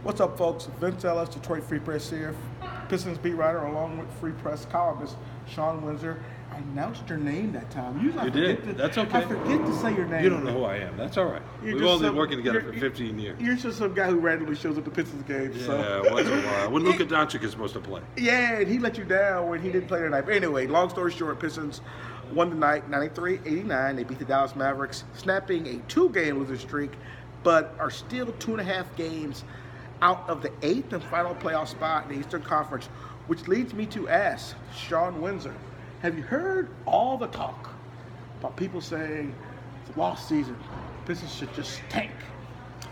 What's up, folks? Vince Ellis, Detroit Free Press here. Pistons beat writer along with Free Press columnist Shawn Windsor. I announced your name that time. You did. That's okay. I forget to say your name. You don't know who I am. That's all right. We've only been working together for 15 years. You're just some guy who randomly shows up to Pistons games. Yeah, so. once in a while. When Luka Doncic is supposed to play. Yeah, and he let you down when he didn't play tonight. But anyway, long story short, Pistons won tonight, 93-89. They beat the Dallas Mavericks, snapping a 2-game losing streak, but are still 2.5 games out of the 8th and final playoff spot in the Eastern Conference, which leads me to ask Shawn Windsor, have you heard all the talk about people saying it's a lost season, Pistons should just tank?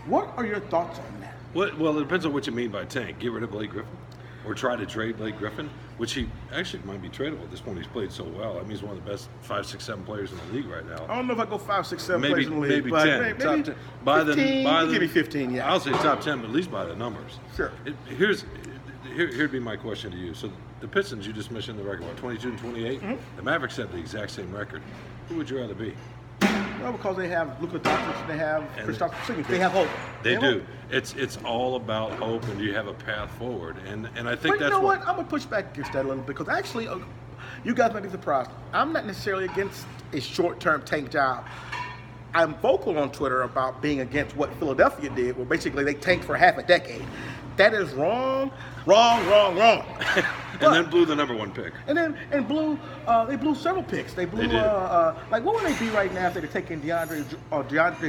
What are your thoughts on that? Well, it depends on what you mean by tank. Get rid of Blake Griffin? Or try to trade Blake Griffin, which he actually might be tradable at this point. He's played so well. I mean, he's one of the best 5, 6, 7 players in the league right now. I don't know if I go 5, 6, 7 players in the league. Maybe 10. Maybe Top 10. By 15, the, give me 15, yeah. I'll say top 10, but at least by the numbers. Sure. Here'd be my question to you. So the Pistons, you just mentioned the record, what, 22 and 28? Mm-hmm. The Mavericks have the exact same record. Who would you rather be? Well, because they have Luka Doncic, they have Kristaps Porzingis, they have hope. They do. It's all about hope, and you have a path forward, and I think but that's you know what? I'm gonna push back against that a little bit because actually, you guys might be surprised. I'm not necessarily against a short-term tank job. I'm vocal on Twitter about being against what Philadelphia did, where basically they tanked for half a decade. That is wrong. And then blew the #1 pick. They blew several picks. They blew like what would they be right now if they'd have taken Fox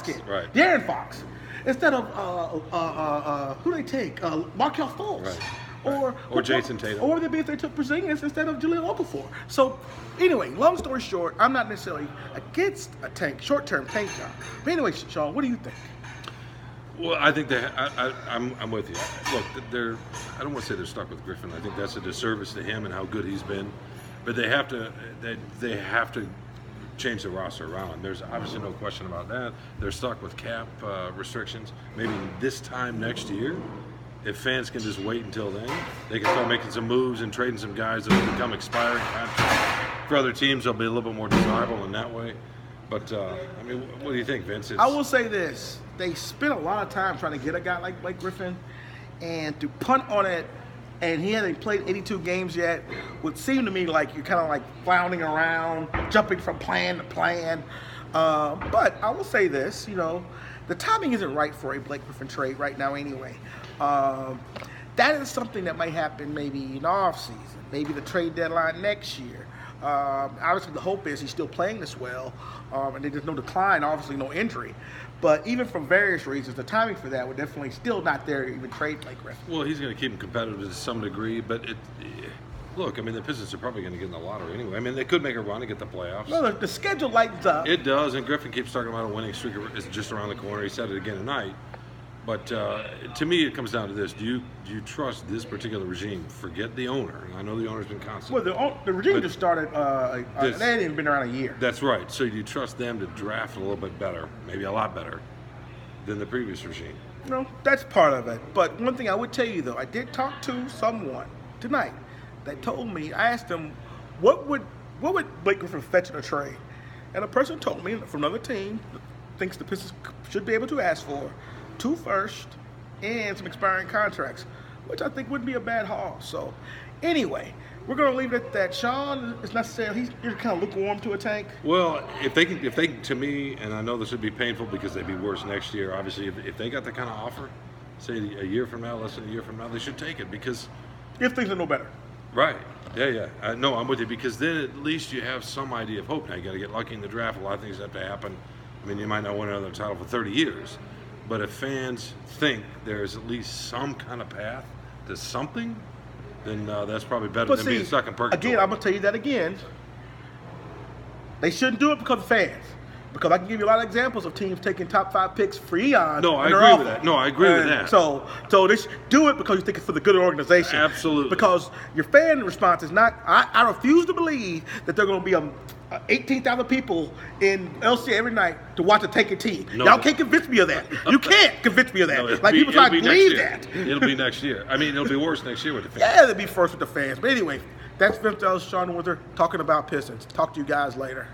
kid, right? De'Aaron Fox, instead of who they take, Markelle Fultz. Right. Or Jason Tatum. Or if they took Porzingis instead of Jahlil Okafor. So, anyway, long story short, I'm not necessarily against a short-term tank job. But anyway, Shawn, what do you think? Well, I think I'm with you. Look, I don't want to say they're stuck with Griffin. I think that's a disservice to him and how good he's been. But they have to change the roster around. There's obviously no question about that. They're stuck with cap restrictions. Maybe this time next year, if fans can just wait until then, they can start making some moves and trading some guys that will become expiring contracts. For other teams, they'll be a little bit more desirable in that way. But, I mean, what do you think, Vince? I will say this. They spent a lot of time trying to get a guy like Blake Griffin, and to punt on it, and he hasn't played 82 games yet, would seem to me like you're kind of like floundering around, jumping from plan to plan. But I will say this, the timing isn't right for a Blake Griffin trade right now anyway. That is something that might happen maybe in the offseason, maybe the trade deadline next year. Obviously, the hope is he's still playing this well, and there's no decline, obviously no injury. But even from various reasons, the timing for that would definitely still not there to even trade Blake Griffin. Well, he's going to keep him competitive to some degree, but look, I mean, the Pistons are probably going to get in the lottery anyway. I mean, they could make a run and get the playoffs. No, the schedule lightens up. It does, and Griffin keeps talking about a winning streak is just around the corner. He said it again tonight. But to me, it comes down to this. Do you trust this particular regime? Forget the owner. I know the owner's been constant. Well, the regime just started, they hadn't even been around a year. That's right. So you trust them to draft a little bit better, maybe a lot better, than the previous regime? No, that's part of it. But one thing I would tell you, though, I did talk to someone tonight that told me, I asked them, what would Blake Griffin fetch in a trade? And a person told me from another team that thinks the Pistons should be able to ask for 2 firsts and some expiring contracts, which I think wouldn't be a bad haul. So, anyway, we're going to leave it at that. Shawn is necessarily, you're kind of lukewarm to a tank. Well, if they can, to me, and I know this would be painful because they'd be worse next year. Obviously, if they got the kind of offer, say a year from now, less than a year from now, they should take it because if things are no better. Right. Yeah. No, I'm with you because then at least you have some idea of hope. Now you got to get lucky in the draft. A lot of things have to happen. I mean, you might not win another title for 30 years. But if fans think there's at least some kind of path to something, then that's probably better than being stuck in purgatory. Again, I'm going to tell you that again. They shouldn't do it because of fans. Because I can give you a lot of examples of teams taking top 5 picks for eons. No, I agree with that. No, I agree with that. So they should do it because you think it's for the good of the organization. Absolutely. Because your fan response is not, I refuse to believe that they're going to be 18,000 people in LCA every night to watch a tanking team. No. Y'all can't convince me of that. You can't convince me of that. No, people try to believe that. It'll be next year. I mean, it'll be worse next year with the fans. Yeah, it'll be first with the fans. But anyway, that's Vince Ellis, Shawn Windsor talking about Pistons. Talk to you guys later.